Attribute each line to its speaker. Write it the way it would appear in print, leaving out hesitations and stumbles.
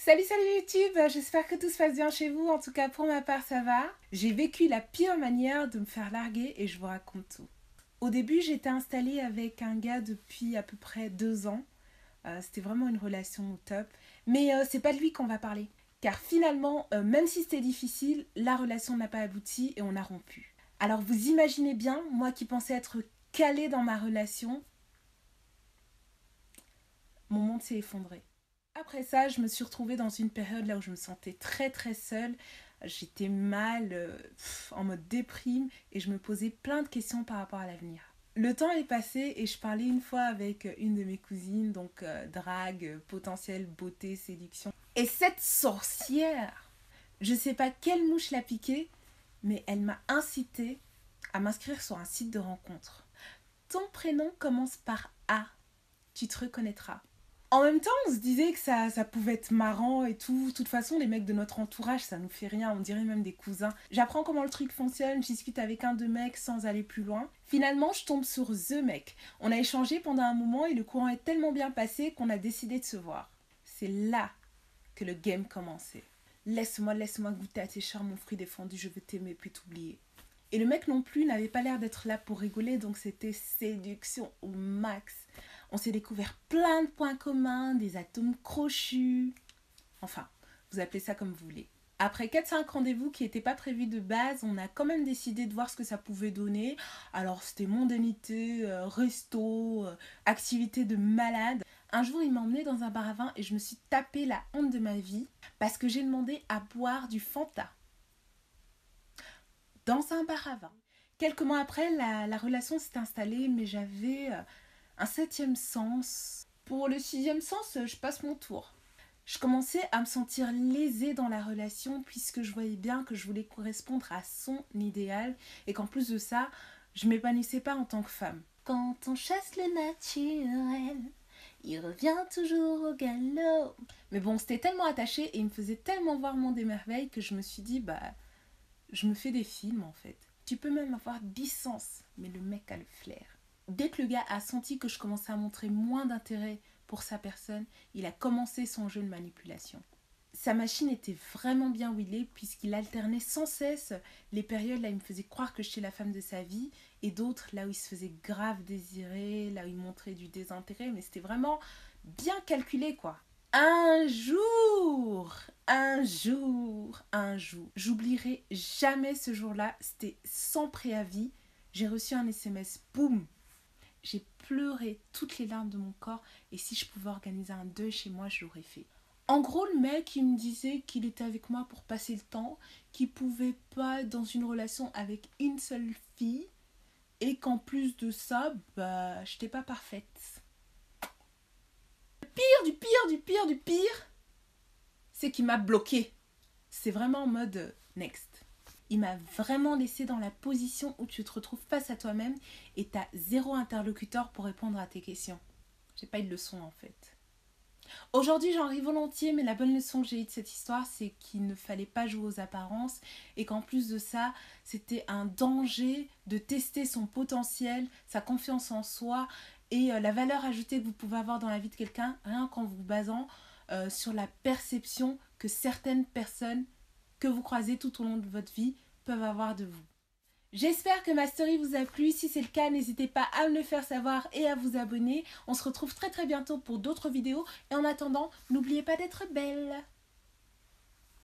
Speaker 1: Salut YouTube, j'espère que tout se passe bien chez vous, en tout cas pour ma part ça va. J'ai vécu la pire manière de me faire larguer et je vous raconte tout. Au début j'étais installée avec un gars depuis à peu près 2 ans, c'était vraiment une relation au top. Mais c'est pas de lui qu'on va parler, car finalement, même si c'était difficile, la relation n'a pas abouti et on a rompu. Alors vous imaginez bien, moi qui pensais être calée dans ma relation, mon monde s'est effondré. Après ça, je me suis retrouvée dans une période là où je me sentais très seule. J'étais mal, en mode déprime et je me posais plein de questions par rapport à l'avenir. Le temps est passé et je parlais une fois avec une de mes cousines, donc drague, potentiel, beauté, séduction. Et cette sorcière, je sais pas quelle mouche l'a piquée, mais elle m'a incité à m'inscrire sur un site de rencontre. Ton prénom commence par A, tu te reconnaîtras. En même temps, on se disait que ça pouvait être marrant et tout. De toute façon, les mecs de notre entourage, ça nous fait rien. On dirait même des cousins. J'apprends comment le truc fonctionne, je discute avec un de mecs sans aller plus loin. Finalement, je tombe sur The Mec. On a échangé pendant un moment et le courant est tellement bien passé qu'on a décidé de se voir. C'est là que le game commençait. Laisse-moi goûter à tes charmes, mon fruit défendu, je veux t'aimer puis t'oublier. Et le mec non plus n'avait pas l'air d'être là pour rigoler, donc c'était séduction au max. On s'est découvert plein de points communs, des atomes crochus. Enfin, vous appelez ça comme vous voulez. Après 4-5 rendez-vous qui n'étaient pas prévus de base, on a quand même décidé de voir ce que ça pouvait donner. Alors c'était mondanité, resto, activité de malade. Un jour, il m'a emmené dans un bar à vin et je me suis tapé la honte de ma vie parce que j'ai demandé à boire du Fanta dans un bar à vin. Quelques mois après, la relation s'est installée, mais j'avais un 7e sens. Pour le 6e sens, je passe mon tour. Je commençais à me sentir lésée dans la relation puisque je voyais bien que je voulais correspondre à son idéal et qu'en plus de ça, je m'épanouissais pas en tant que femme. Quand on chasse le naturel, il revient toujours au galop. Mais bon, c'était tellement attaché et il me faisait tellement voir mon des merveilles que je me suis dit, je me fais des films en fait. Tu peux même avoir 10 sens, mais le mec a le flair. Dès que le gars a senti que je commençais à montrer moins d'intérêt pour sa personne, il a commencé son jeu de manipulation. Sa machine était vraiment bien huilée puisqu'il alternait sans cesse les périodes là où il me faisait croire que j'étais la femme de sa vie et d'autres là où il se faisait grave désirer, là où il montrait du désintérêt, mais c'était vraiment bien calculé quoi. Un jour, j'oublierai jamais ce jour-là, c'était sans préavis, j'ai reçu un SMS, boum. J'ai pleuré toutes les larmes de mon corps et si je pouvais organiser un deuil chez moi, je l'aurais fait. En gros, le mec, il me disait qu'il était avec moi pour passer le temps, qu'il pouvait pas être dans une relation avec une seule fille et qu'en plus de ça, j'étais pas parfaite. Du pire, c'est qu'il m'a bloqué. C'est vraiment en mode next. Il m'a vraiment laissé dans la position où tu te retrouves face à toi-même et tu as zéro interlocuteur pour répondre à tes questions. J'ai pas eu de leçon en fait. Aujourd'hui j'en ris volontiers, mais la bonne leçon que j'ai eue de cette histoire, c'est qu'il ne fallait pas jouer aux apparences et qu'en plus de ça, c'était un danger de tester son potentiel, sa confiance en soi et la valeur ajoutée que vous pouvez avoir dans la vie de quelqu'un, rien qu'en vous basant sur la perception que certaines personnes que vous croisez tout au long de votre vie peuvent avoir de vous. J'espère que ma story vous a plu. Si c'est le cas, n'hésitez pas à me le faire savoir et à vous abonner. On se retrouve très bientôt pour d'autres vidéos. Et en attendant, n'oubliez pas d'être belle.